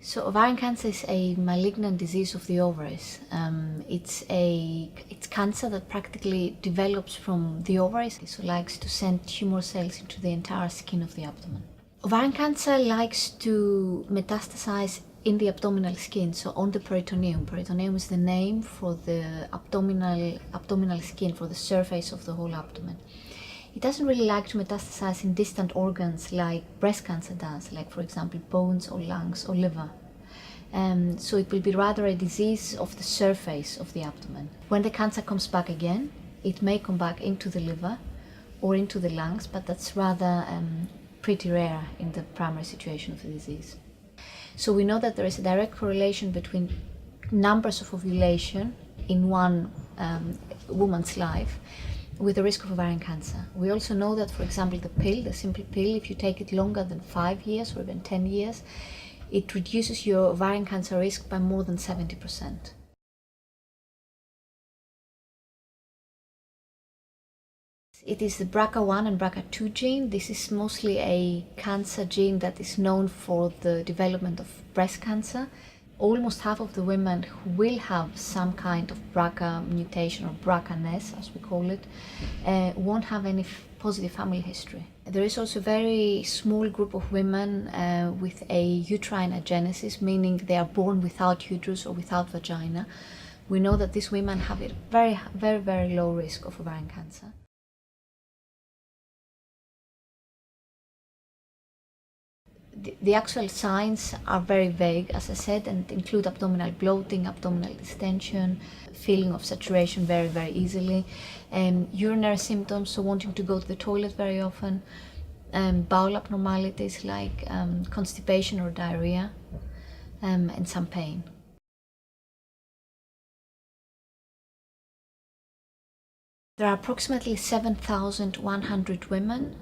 So ovarian cancer is a malignant disease of the ovaries. It's cancer that practically develops from the ovaries, so likes to send tumor cells into the entire skin of the abdomen. Ovarian cancer likes to metastasize in the abdominal skin, so on the peritoneum. Peritoneum is the name for the abdominal skin, for the surface of the whole abdomen. It doesn't really like to metastasize in distant organs like breast cancer does, like for example bones or lungs or liver. So it will be rather a disease of the surface of the abdomen. When the cancer comes back again, it may come back into the liver or into the lungs, but that's rather pretty rare in the primary situation of the disease. So we know that there is a direct correlation between numbers of ovulation in one woman's life with the risk of ovarian cancer. We also know that, for example, the simple pill, if you take it longer than 5 years or even 10 years, it reduces your ovarian cancer risk by more than 70%. It is the BRCA1 and BRCA2 gene. This is mostly a cancer gene that is known for the development of breast cancer. Almost half of the women who will have some kind of BRCA mutation or BRCA-ness, as we call it, won't have any positive family history. There is also a very small group of women with a uterine agenesis, meaning they are born without uterus or without vagina. We know that these women have a very low risk of ovarian cancer. The actual signs are very vague, as I said, and include abdominal bloating, abdominal distension, feeling of saturation very easily, urinary symptoms, so wanting to go to the toilet very often, bowel abnormalities like constipation or diarrhea, and some pain. There are approximately 7,100 women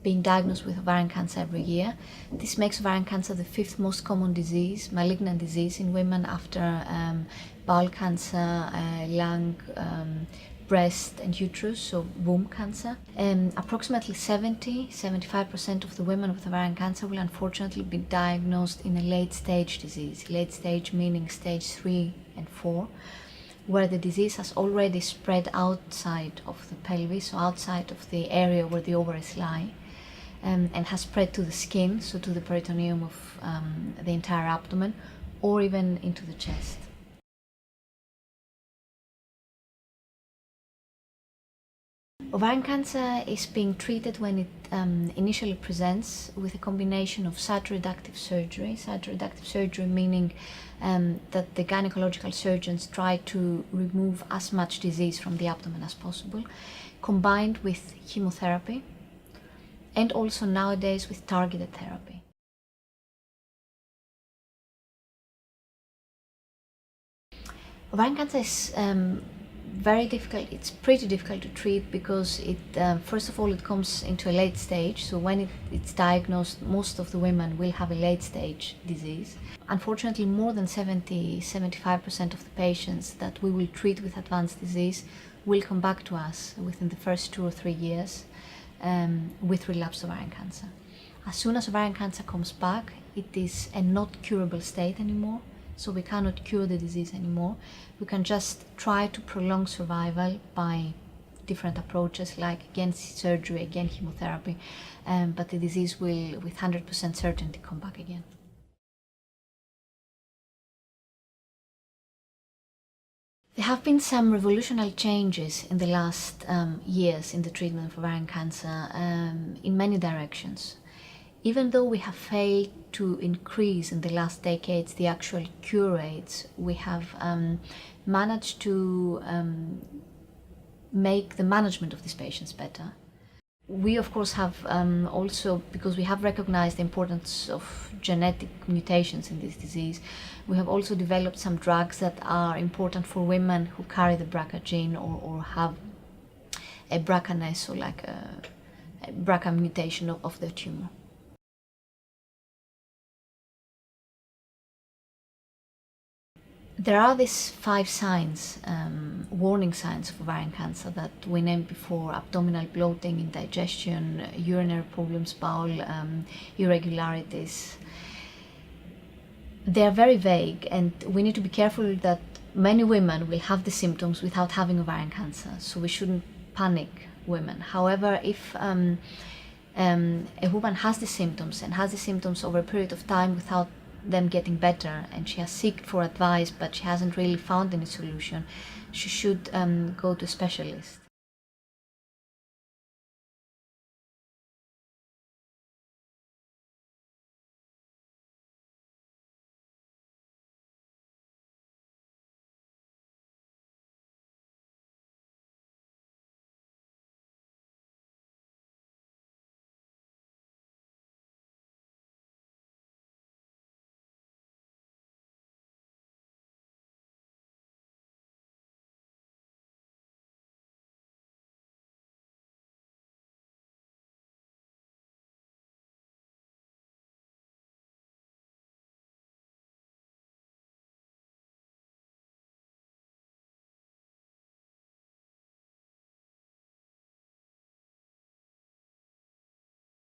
being diagnosed with ovarian cancer every year. This makes ovarian cancer the 5th most common disease, malignant disease in women after bowel cancer, lung, breast and uterus, so womb cancer. Approximately 70–75% of the women with ovarian cancer will unfortunately be diagnosed in a late stage disease. Late stage meaning stage 3 and 4, where the disease has already spread outside of the pelvis, so outside of the area where the ovaries lie, and has spread to the skin, so to the peritoneum of the entire abdomen, or even into the chest. Ovarian cancer is being treated when it initially presents with a combination of cytoreductive surgery. Cytoreductive surgery meaning that the gynecological surgeons try to remove as much disease from the abdomen as possible, combined with chemotherapy, and also nowadays with targeted therapy. Ovarian cancer is very difficult. It's pretty difficult to treat because it first of all it comes into a late stage, so when it's diagnosed, most of the women will have a late stage disease. Unfortunately, more than 70–75% of the patients that we will treat with advanced disease will come back to us within the first 2 or 3 years with relapsed ovarian cancer. As soon as ovarian cancer comes back, it is a not curable state anymore. So we cannot cure the disease anymore. We can just try to prolong survival by different approaches, like again surgery, again chemotherapy, but the disease will with 100% certainty come back again. There have been some revolutionary changes in the last years in the treatment of ovarian cancer in many directions. Even though we have failed to increase in the last decades the actual cure rates, we have managed to make the management of these patients better. We of course have also, because we have recognized the importance of genetic mutations in this disease, we have also developed some drugs that are important for women who carry the BRCA gene or have a BRCA-ness, or like a BRCA mutation of the tumor. There are these 5 signs, warning signs of ovarian cancer that we named before: abdominal bloating, indigestion, urinary problems, bowel irregularities. They are very vague, and we need to be careful that many women will have the symptoms without having ovarian cancer, so we shouldn't panic women. However, if a woman has the symptoms and has the symptoms over a period of time without them getting better, and she has sought for advice but she hasn't really found any solution, she should go to a specialist.